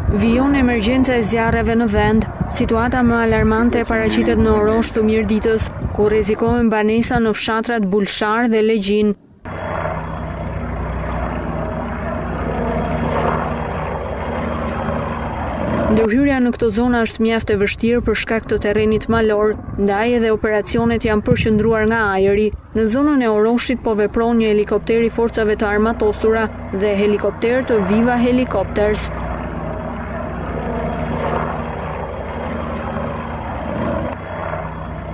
Vijon emergjenca e zjarreve në vend, situata më alarmante paraqitet në orosh të mirëditës, ku rrezikohen banesa në fshatrat Bulshar dhe Legjin. Ndërhyrja në këto zona është mjaft e vështirë për shkak të terrenit malor, ndaj edhe operacionet janë përqendruar nga ajri. Në zonën e oroshit po vepron një helikopter i forcave të armatosura dhe helikopter të Viva Helicopters.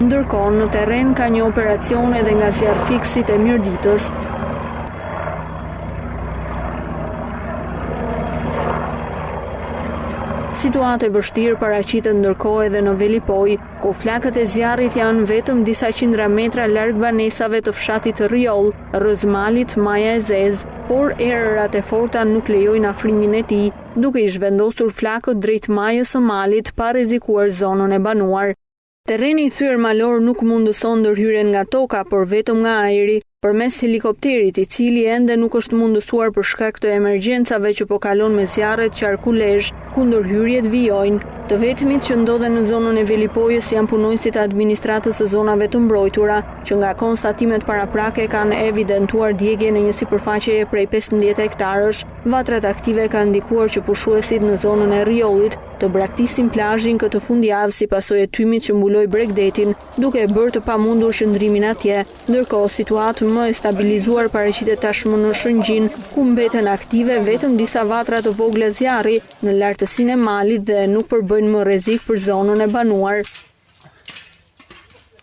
Ndërkohë, në terren ka një operacion edhe nga zjarrfikësit e mirëditës. Situatë e vështirë paraqitet ndërkohë edhe në Velipoj, ku flakët e zjarrit janë vetëm disa qindra metra larg banesave të fshatit Rjoll, rrëz malit Maja e Zezë, por erërat e forta nuk lejojnë afrimin e tij, duke i zhvendosur flakët drejt majës së malit pa rrezikuar zonën e banuar. Terreni i thyer malor nuk mundëson ndërhyrjen nga toka, por vetëm nga ajri, përmes helikopterit, i cili ende nuk është mundësuar për shkak të emergjencave që po kalon me zjarret qarkulezh, ku ndërhyrjet vijojnë. Të vetmit që ndodhen në zonën e Velipojës janë punojësit e administratës së zonave të mbrojtura, që nga konstatimet paraprake kanë evidentuar djegje në një sipërfaqeje prej 15 hektarësh. Vatrat aktive kanë ndikuar që pushuesit në zonën e Rjollit të braktisin plazhin këtë fundjavë si pasojë e tymit që mbuloi Bregdetin, duke e bërë të pamundur qëndrimin atje. Ndërkohë, situatë më e stabilizuar paraqitet tashmë në Shëngjin, ku mbeten aktive vetëm disa vatra të vogla zjarri në lartësinë e malit dhe nuk përbëjnë më rrezik për zonën e banuar.